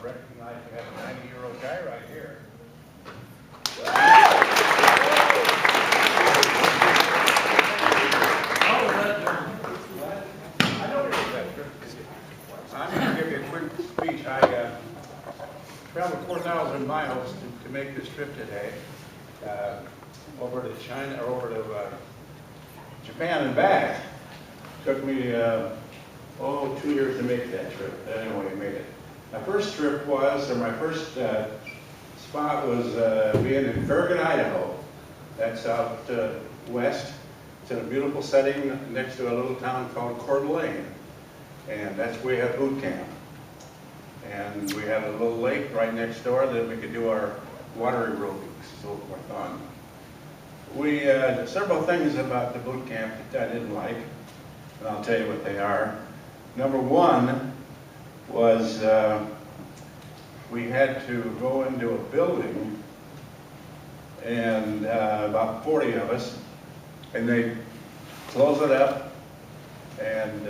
recognize we have a 90-year-old guy right here. I know you're a veteran. I'm going to give you a quick speech. I traveled 4,000 miles to make this trip today, over to China, or over to Japan and back. Took me 2 years to make that trip. Anyway, I made it. My first trip was, or my first spot was being in Vernon, Idaho. That's out west. It's in a beautiful setting next to a little town called Coeur d'Alene. And that's where we had boot camp. And we had a little lake right next door that we could do our water aerobics, so forth on. We had several things about the boot camp that I didn't like, and I'll tell you what they are. Number one was we had to go into a building, and about 40 of us, and they close it up and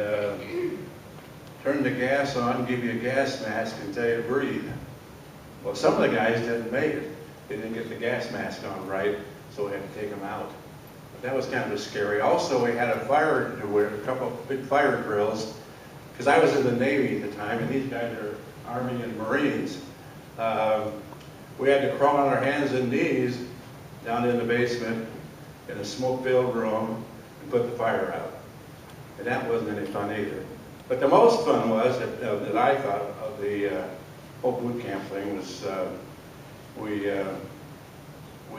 turn the gas on, give you a gas mask, and tell you to breathe. Well, some of the guys didn't make it. They didn't get the gas mask on right, so we had to take them out. But that was kind of scary. Also, we had a couple of big fire drills, because I was in the Navy at the time, and these guys are Army and Marines. We had to crawl on our hands and knees down in the basement in a smoke-filled room and put the fire out. And that wasn't any fun either. But the most fun was, that I thought of the whole boot camp thing, was we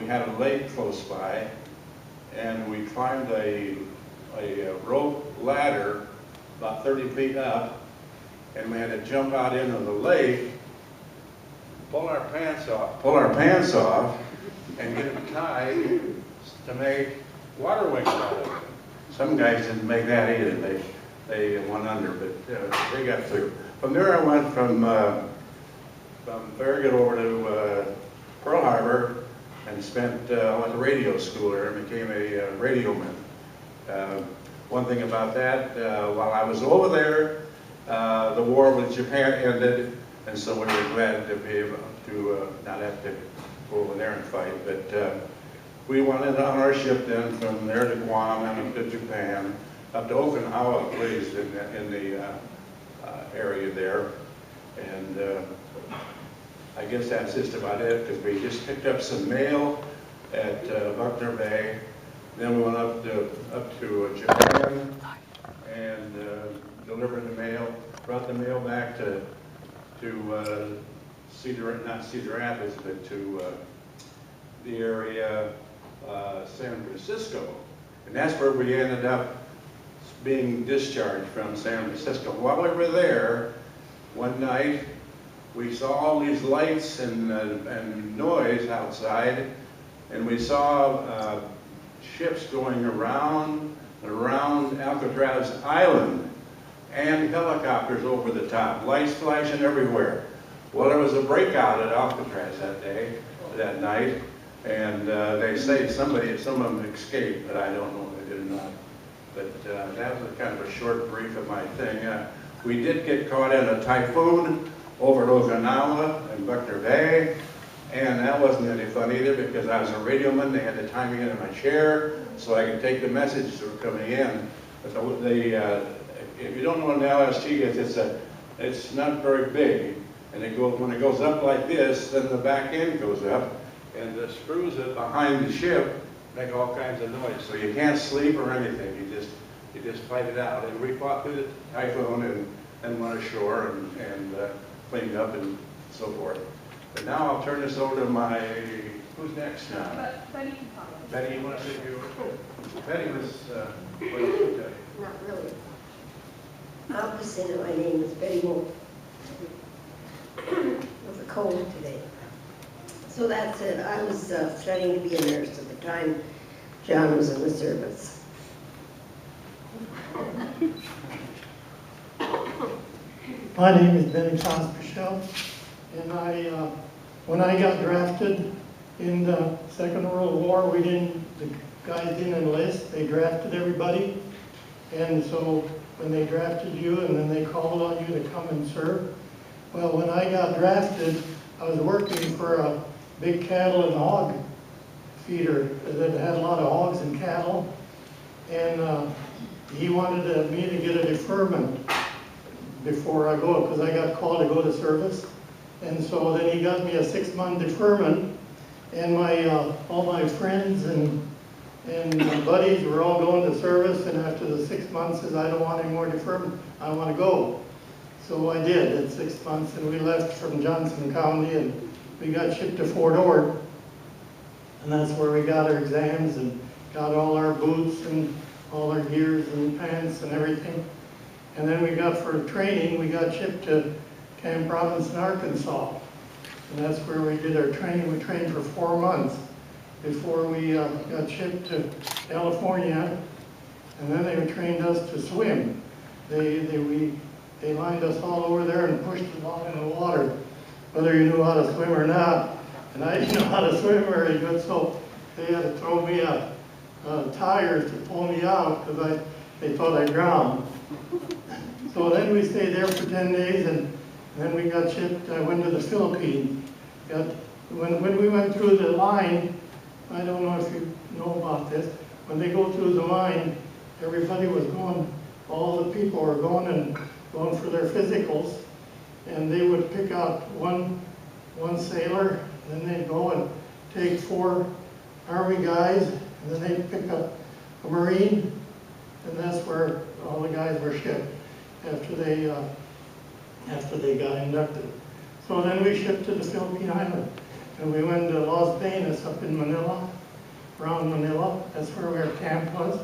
had a lake close by, and we climbed a rope ladder about 30 feet up, and we had to jump out into the lake, pull our pants off, and get them tied to make water wings out of it. Some guys didn't make that either. They went under, but they got through. From there, I went from Farragut over to Pearl Harbor, and went to radio school there and became a radioman. One thing about that, while I was over there, the war with Japan ended, and so we were glad to be able to not have to go over there and fight. But we went in on our ship then from there to Guam and up to Japan, up to Okinawa, a place in the area there. And I guess that's just about it, because we just picked up some mail at Buckner Bay. Then we went up to Japan and delivered the mail, brought the mail back to not Cedar Rapids, but to the area San Francisco. And that's where we ended up being discharged from San Francisco. While we were there, one night, we saw all these lights and noise outside, and we saw ships going around and around Alcatraz Island, and helicopters over the top, lights flashing everywhere. Well, there was a breakout at Alcatraz that night, and they say some of them escaped, but I don't know if they did or not. But that was kind of a short brief of my thing. We did get caught in a typhoon over at Okinawa and Buckner Bay, and that wasn't any fun either, because I was a radioman. They had to tie me into my chair so I could take the messages that were coming in. But if you don't know what an LSG is, it's not very big, and when it goes up like this, then the back end goes up, and the screws behind the ship make all kinds of noise. So you can't sleep or anything. You just fight it out. And we fought through the typhoon and went ashore and cleaned up and so forth. But now I'll turn this over to who's next now? Betty can talk. Betty, you want to say a few words? Betty was, what else to tell you? Not really. I'll just say that my name is Betty Wolfe. With a cold today. So that's it. I was studying to be a nurse at the time John was in the service. My name is Bennie and Vi Pospisil, and when I got drafted in the Second World War, the guys didn't enlist, they drafted everybody. And so when they drafted you and then they called on you to come and serve, Well, when I got drafted, I was working for a big cattle and hog feeder that had a lot of hogs and cattle. And he wanted me to get a deferment before I go, because I got called to go to service. And so then he got me a 6-month deferment, and all my friends and my buddies were all going to service, and after the 6 months says, I don't want any more deferment, I want to go. So I did at 6 months, and we left from Johnson County, and we got shipped to Fort Ord. And that's where we got our exams and got all our boots and all our gears and pants and everything. And then we got, for training, we got shipped to Camp Robinson, Arkansas. And that's where we did our training. We trained for 4 months before we got shipped to California. And then they trained us to swim. They lined us all over there and pushed us all in the water, whether you knew how to swim or not. And I didn't know how to swim very good, so they had to throw me tires to pull me out because they thought I drowned. So then we stayed there for 10 days, and then we got shipped. I went to the Philippines. When we went through the line, I don't know if you know about this, when they go through the line, everybody was going, all the people were going for their physicals, and they would pick out one sailor, and then they'd go and take 4 Army guys, and then they'd pick up a Marine, and that's where all the guys were shipped after they got inducted. So then we shipped to the Philippine Island, and we went to Los Baños up in Manila, around Manila. That's where our camp was.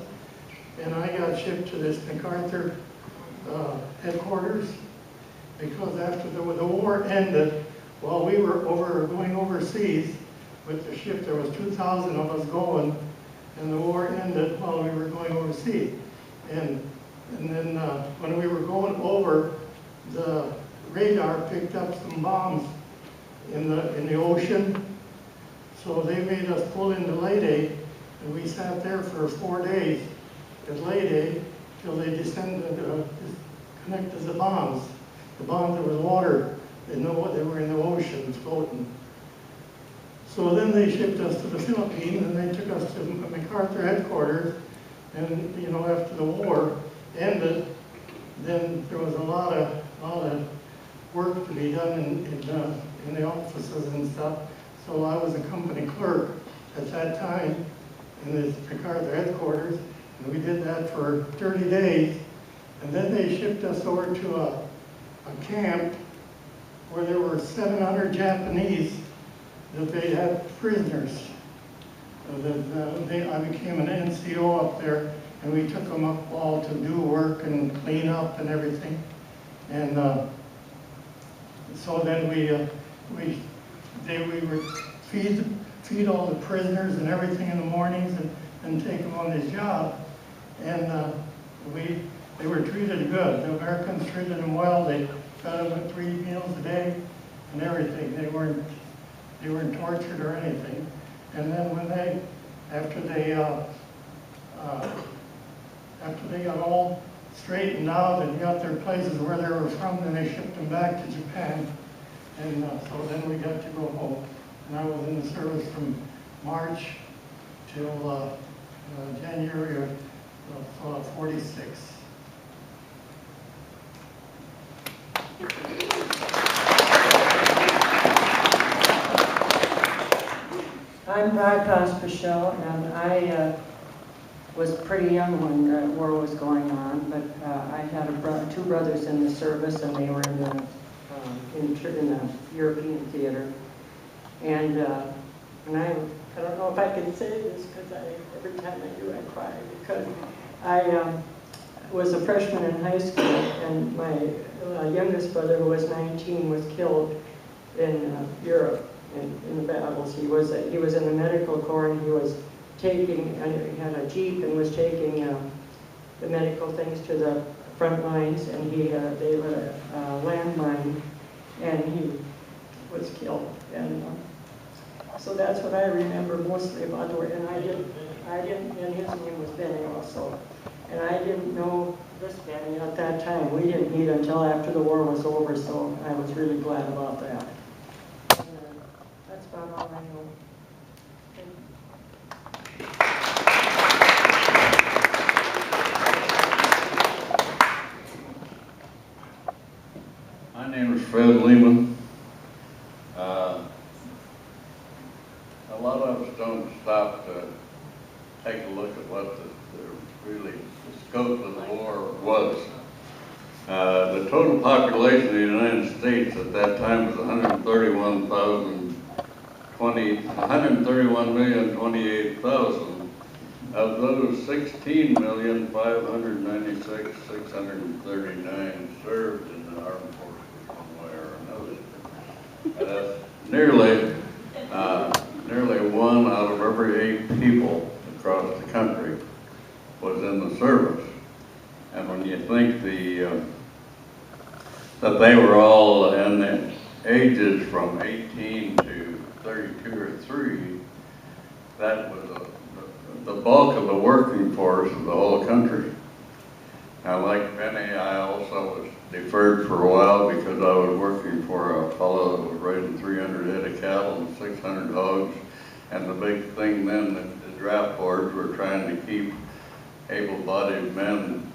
And I got shipped to this MacArthur headquarters, because after the war ended, while we were going overseas with the ship, there was 2,000 of us going, and the war ended while we were going overseas. And then when we were going over, the radar picked up some bombs in the ocean. So they made us pull into Leyte, and we sat there for 4 days at Leyte till they connected the bombs. The bombs, there was water. They were in the ocean floating. So then they shipped us to the Philippines, and they took us to MacArthur headquarters. And after the war ended, then there was a lot of work to be done in the offices and stuff. So I was a company clerk at that time in the MacArthur headquarters, and we did that for 30 days. And then they shipped us over to a camp where there were 700 Japanese that they had prisoners. I became an NCO up there, and we took them up all to do work and clean up and everything. And so then we would feed all the prisoners and everything in the mornings, and take them on this job. And they were treated good. The Americans treated them well. They fed them with 3 meals a day and everything. They weren't tortured or anything. And then after they got all straightened out and got their places where they were from, then they shipped them back to Japan. And so then we got to go home. And I was in the service from March till January of 46. I'm Vi Pospisil, and I was pretty young when the war was going on, but I had 2 brothers in the service, and they were in the European theater. And I don't know if I can say this, because every time I do, I cry, because I was a freshman in high school, and my youngest brother, who was 19, was killed in Europe in the battles. He was in the medical corps, and he had a jeep and was taking the medical things to the front lines, and they lit a landmine, and he was killed. And so that's what I remember mostly about the war. And and his name was Benny also. And I didn't know this, Benny, at that time. We didn't meet until after the war was over, so I was really glad about that. And, that's about all I know. My name is Fred Lehman. A lot of us don't stop to take a look at what the scope of the war was. The total population of the United States at that time was 131,028,000. Of those, 16,596,639 served in the armed forces one way or another. That's nearly 1 out of every 8 people across the country was in the service. And when you think that they were all in the ages from 18 to 32 or 3, that was the bulk of the working force of the whole country. Now, like Benny, I also was deferred for a while because I was working for a fellow that was raising 300 head of cattle and 600 hogs. And the big thing then, the draft boards were trying to keep able-bodied men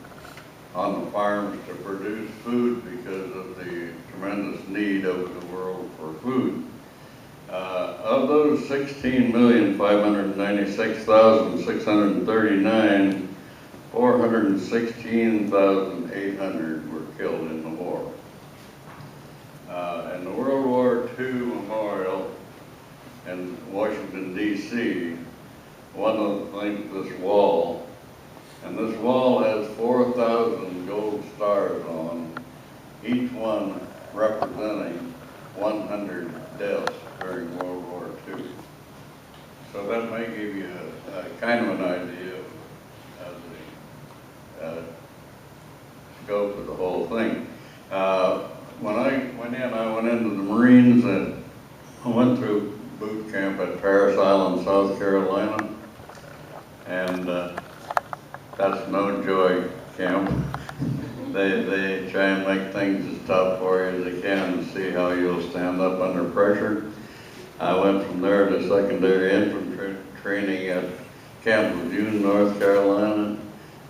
on the farms to produce food because of the tremendous need over the world for food. Of those 16,596,639, 416,800 were killed in the war. In the World War II Memorial in Washington, D.C., one of the things, this wall, and this wall has 4,000 gold stars on, each one representing 100 deaths during World War II. So that may give you a kind of an idea of the scope of the whole thing. When I went into the Marines, and I went through boot camp at Parris Island, South Carolina, and that's no joy camp. They try and make things as tough for you as they can to see how you'll stand up under pressure. I went from there to secondary infantry training at Camp Lejeune, North Carolina,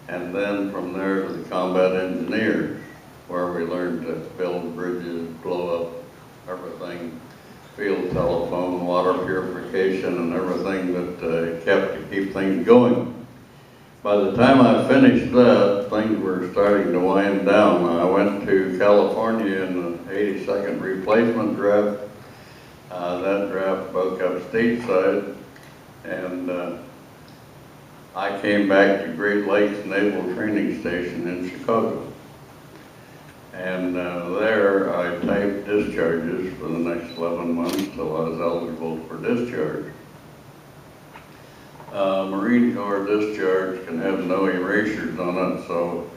and then from there to the combat engineers, where we learned to build bridges, blow up everything, field telephone, water purification, and everything that kept to keep things going. By the time I finished that, things were starting to wind down. I went to California in the 82nd replacement draft. That draft broke up stateside, and I came back to Great Lakes Naval Training Station in Chicago. And there I typed discharges for the next 11 months till I was eligible for discharge. Marine Corps discharge can have no erasures on it, so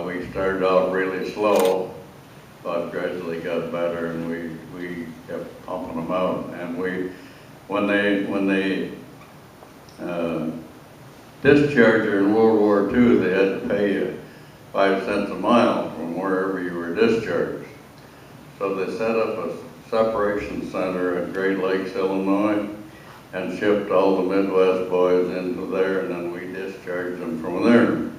we started out really slow, but gradually got better, and we kept pumping them out. And when they discharged you in World War II, they had to pay you 5 cents a mile from wherever you were discharged. So they set up a separation center at Great Lakes, Illinois, and shipped all the Midwest boys into there, and then we discharged them from there.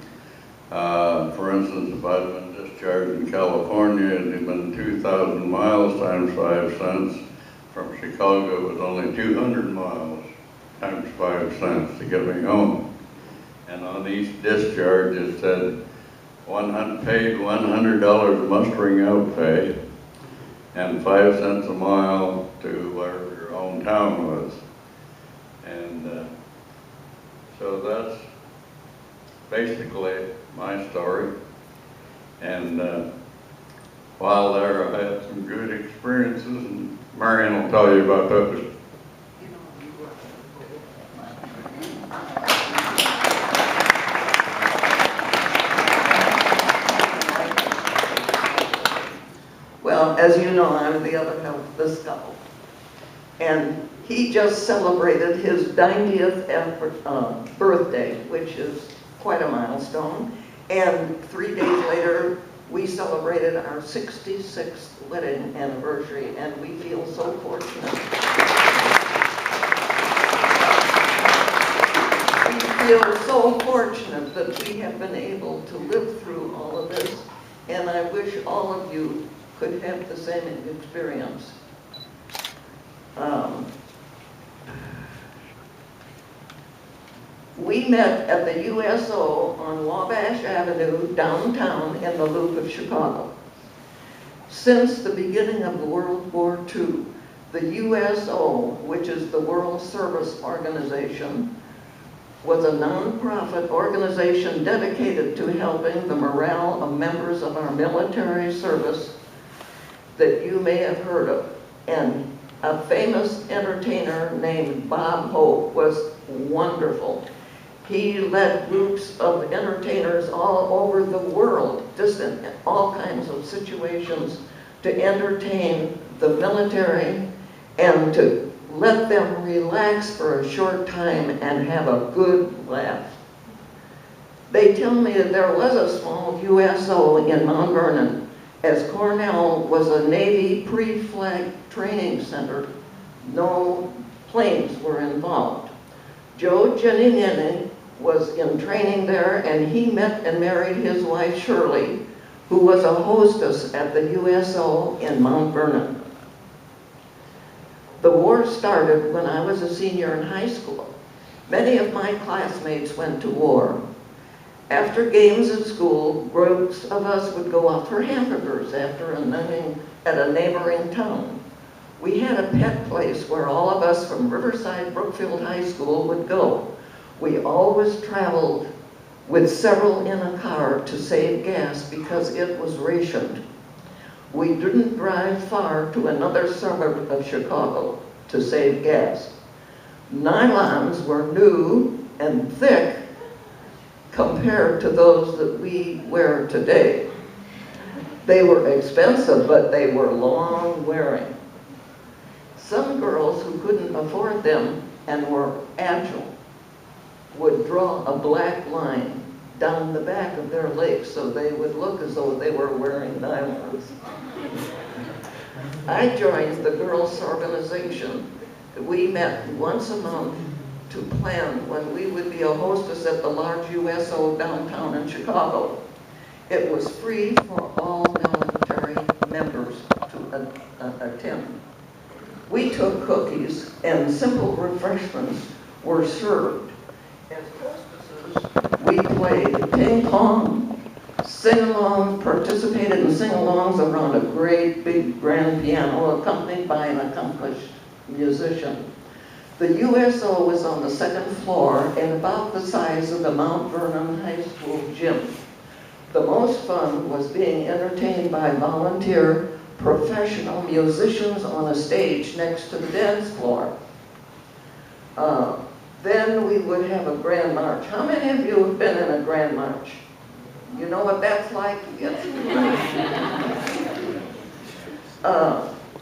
For instance, if I'd been discharged in California, it'd have been 2,000 miles times 5 cents. From Chicago, it was only 200 miles times 5 cents to get me home. And on each discharge, it said paid $100 mustering out pay, and 5 cents a mile to wherever your hometown was. And so that's basically my story. And while there, I had some good experiences, and Marian will tell you about those. Well, as you know, I'm the other half of this couple. And he just celebrated his 90th birthday, which is quite a milestone. And 3 days later, we celebrated our 66th wedding anniversary, and we feel so fortunate. We feel so fortunate that we have been able to live through all of this, and I wish all of you could have the same experience. We met at the USO on Wabash Avenue downtown in the Loop of Chicago. Since the beginning of World War II, the USO, which is the World Service Organization, was a non-profit organization dedicated to helping the morale of members of our military service that you may have heard of. And a famous entertainer named Bob Hope was wonderful. He led groups of entertainers all over the world, just in all kinds of situations, to entertain the military and to let them relax for a short time and have a good laugh. They tell me that there was a small USO in Mount Vernon, as Cornell was a Navy pre-flag training center. No planes were involved. Joe Giannini was in training there, and he met and married his wife Shirley, who was a hostess at the USO in Mount Vernon. The war started when I was a senior in high school. Many of my classmates went to war. After games at school, groups of us would go out for hamburgers after a meeting at a neighboring town. We had a pet place where all of us from Riverside Brookfield High School would go. We always traveled with several in a car to save gas because it was rationed. We didn't drive far to another suburb of Chicago to save gas. Nylons were new and thick compared to those that we wear today. They were expensive, but they were long wearing. Some girls who couldn't afford them and were agile would draw a black line down the back of their legs so they would look as though they were wearing nylons. I joined the girls' organization. We met once a month to plan when we would be a hostess at the large USO downtown in Chicago. It was free for all military members to attend. We took cookies and simple refreshments were served. As hostesses, we played ping pong, sing-along, participated in sing-alongs around a great big grand piano accompanied by an accomplished musician. The USO was on the second floor and about the size of the Mount Vernon High School gym. The most fun was being entertained by volunteer professional musicians on a stage next to the dance floor. Then we would have a grand march. How many of you have been in a grand march? You know what that's like? Yes.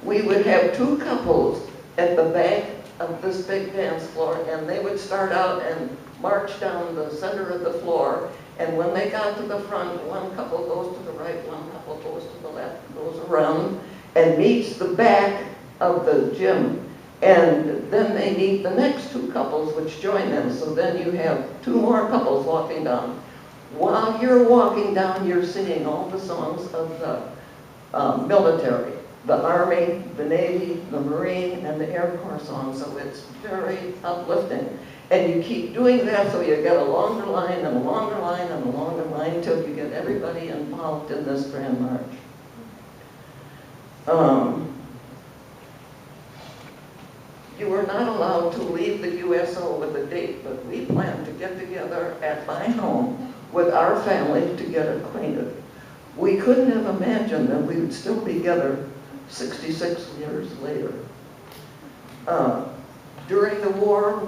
We would have two couples at the back of this big dance floor, and they would start out and march down the center of the floor, and when they got to the front, one couple goes to the right, one couple goes to the left, goes around, and meets the back of the gym, and then they meet the next two couples which join them, so then you have two more couples walking down. While you're walking down, you're singing all the songs of the military. The Army, the Navy, the Marine, and the Air Corps songs, so it's very uplifting. And you keep doing that so you get a longer line and a longer line and a longer line until you get everybody involved in this grand march. You were not allowed to leave the USO with a date, but we planned to get together at my home with our family to get acquainted. We couldn't have imagined that we would still be together 66 years later. During the war,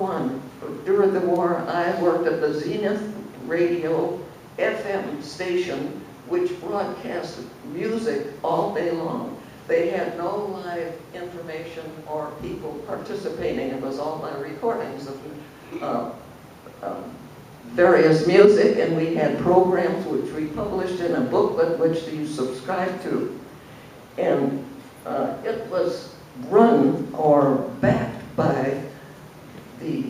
I worked at the Zenith Radio FM station, which broadcast music all day long. They had no live information or people participating. It was all by recordings of various music, and we had programs which we published in a booklet which you subscribe to. And it was run or backed by the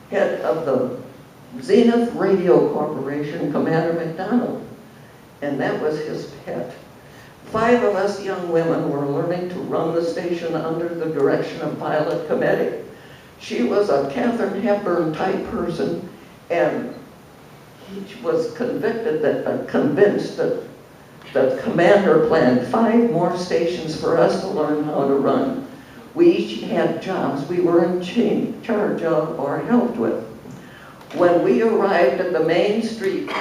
head of the Zenith Radio Corporation, Commander McDonald, and that was his pet. 5 of us young women were learning to run the station under the direction of Violet Cometti. She was a Katharine Hepburn type person, and he was convinced that the commander planned 5 more stations for us to learn how to run. We each had jobs we were in charge of or helped with. When we arrived at the main street,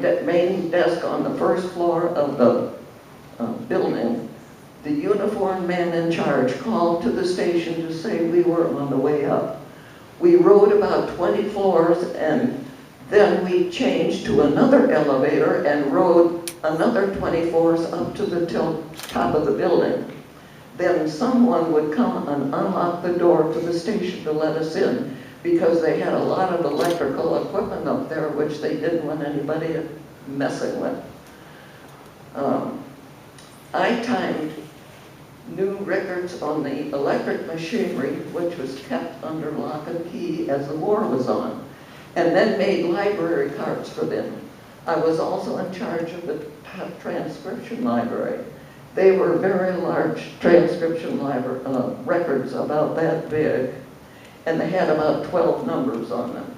that main desk on the first floor of the building, the uniformed man in charge called to the station to say we were on the way up. We rode about 20 floors, and then we changed to another elevator and rode another 20 floors up to the top of the building. Then someone would come and unlock the door to the station to let us in, because they had a lot of electrical equipment up there which they didn't want anybody messing with. I timed new records on the electric machinery, which was kept under lock and key as the war was on, and then made library cards for them. I was also in charge of the transcription library. They were very large transcription records, about that big, and they had about 12 numbers on them.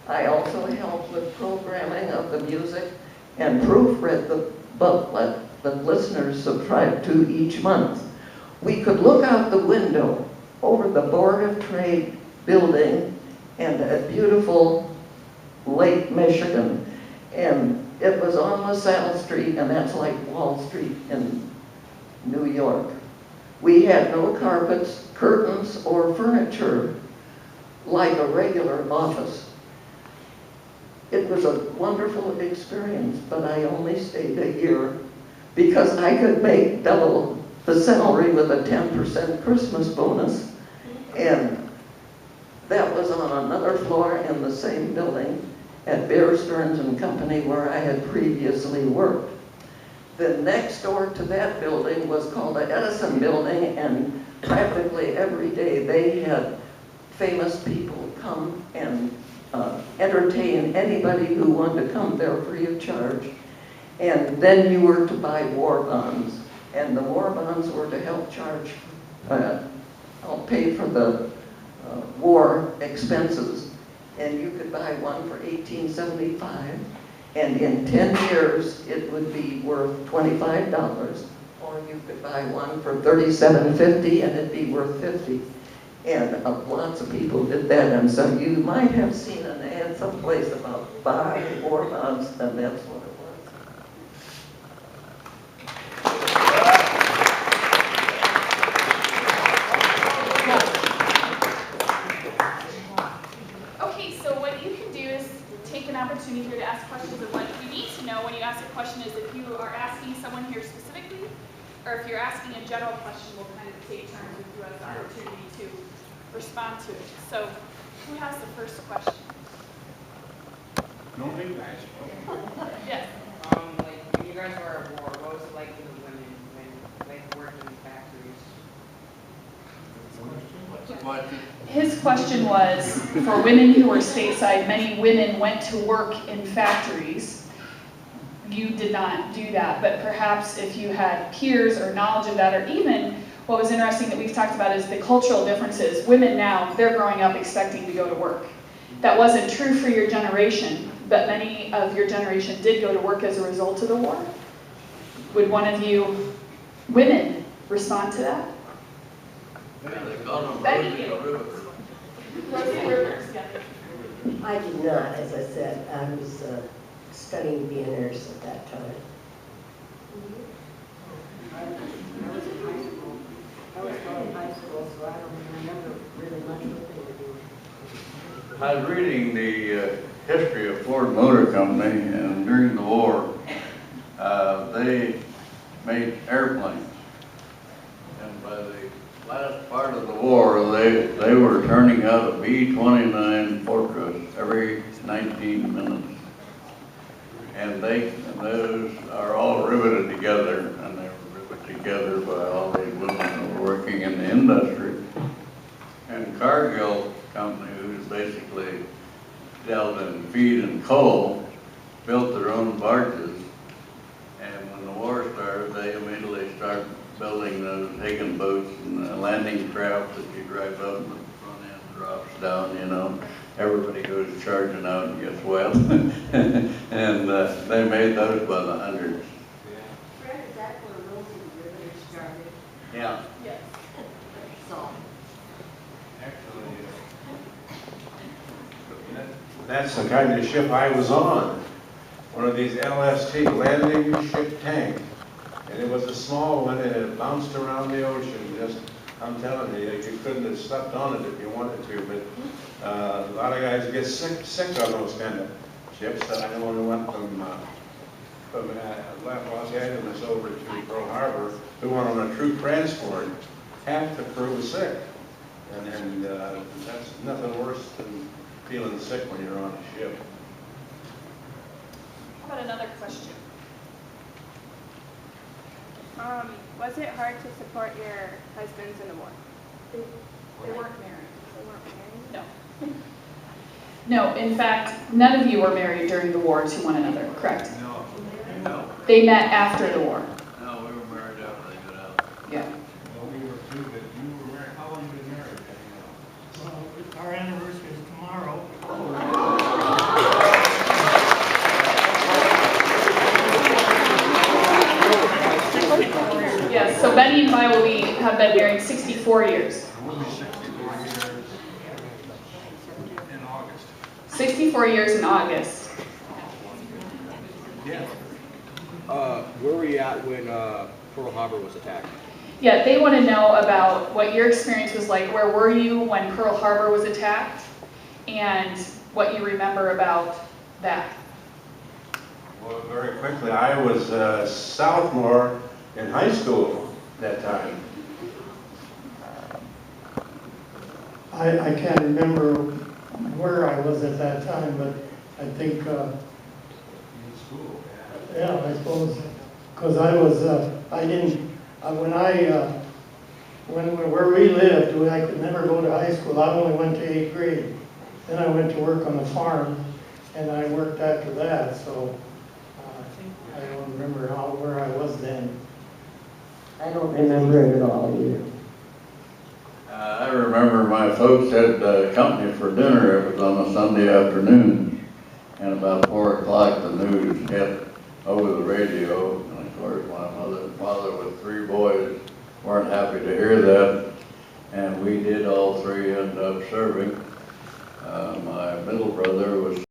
I also helped with programming of the music and proofread the booklet that listeners subscribed to each month. We could look out the window over the Board of Trade building and a beautiful Lake Michigan, and it was on LaSalle Street, and that's like Wall Street in New York. We had no carpets, curtains, or furniture like a regular office. It was a wonderful experience, but I only stayed a year because I could make double the salary with a 10% Christmas bonus, and that was on another floor in the same building at Bear Stearns and Company where I had previously worked. The next door to that building was called the Edison Building, and practically every day they had famous people come and entertain anybody who wanted to come there free of charge. And then you were to buy war bonds, and the war bonds were to help pay for the war expenses. And you could buy one for $18.75, and in 10 years it would be worth $25, or you could buy one for $37.50 and it'd be worth $50. And lots of people did that, and so you might have seen an ad someplace about buy war bonds, and that's what it was. Okay, so what you can do is take an opportunity here to ask questions, and what you need to know when you ask a question is if you are asking someone here specifically, or if you're asking a general question, we'll kind of take turns with you as an opportunity to respond to it. So, who has the first question? No big guys. Yes. Like when you guys were at war, what was it like for the women when like working in factories? What's the question? His question was, for women who were stateside, many women went to work in factories. You did not do that, but perhaps if you had peers or knowledge of that, or even what was interesting that we've talked about is the cultural differences. Women now, they're growing up expecting to go to work. That wasn't true for your generation, but many of your generation did go to work as a result of the war. Would one of you women respond to that? Yeah, they call them Benny. Rosie Rivers. Rosie Rivers, yeah. I did not, as I said. I was studying to be a nurse at that time. I was in high school. I was still in high school, so I don't remember really much what they were doing. I was reading the history of Ford Motor Company, and during the war, they made airplanes. And by the last part of the war, they were turning out a B-29 Fortress every 19 minutes. And those are all riveted together, and they were riveted together by all these women who were working in the industry. And Cargill Company, who's basically dealt in feed and coal, built their own barges. And when the war started, they immediately started building those Hagen boats and landing craft that you drive up and the front end drops down, you know. Everybody goes charging out and gets wet. And they made those by the hundreds. Fred, is that where Rosie River started? Yeah. Yes. So, That's the kind of ship I was on. One of these LST, landing ship tank. And it was a small one and it bounced around the ocean. Just, I'm telling you, you couldn't have slept on it if you wanted to, but a lot of guys get sick on those kind of ships. I know when we went from Los Angeles over to Pearl Harbor, we went on a troop transport. Half the crew was sick. And that's nothing worse than feeling sick when you're on a ship. How about another question? Was it hard to support your husbands in the war? They weren't married. They weren't married? No. No, in fact, none of you were married during the war to one another, correct? No. No. They met after the war. No, we were married after they got out. Yeah. Well, we were too, but you were married. How long you been married? Our anniversary is tomorrow. Yes, so Bennie and Vi have been married 64 years. We'll be 64 years in August. 64 years in August. Yeah. Where were you at when Pearl Harbor was attacked? Yeah, they want to know about what your experience was like. Where were you when Pearl Harbor was attacked? And what you remember about that. Well, very quickly, I was a sophomore in high school that time. I can't remember where I was at that time, but I think, In school, yeah, I suppose, because I was, I didn't, where we lived, I could never go to high school. I only went to 8th grade. Then I went to work on the farm, and I worked after that, so I don't remember where I was then. I don't remember it at all either. I remember my folks had company for dinner. It was on a Sunday afternoon. And about 4 o'clock, the news hit over the radio. And of course, my mother and father with 3 boys weren't happy to hear that. And we did all 3 end up serving. My middle brother was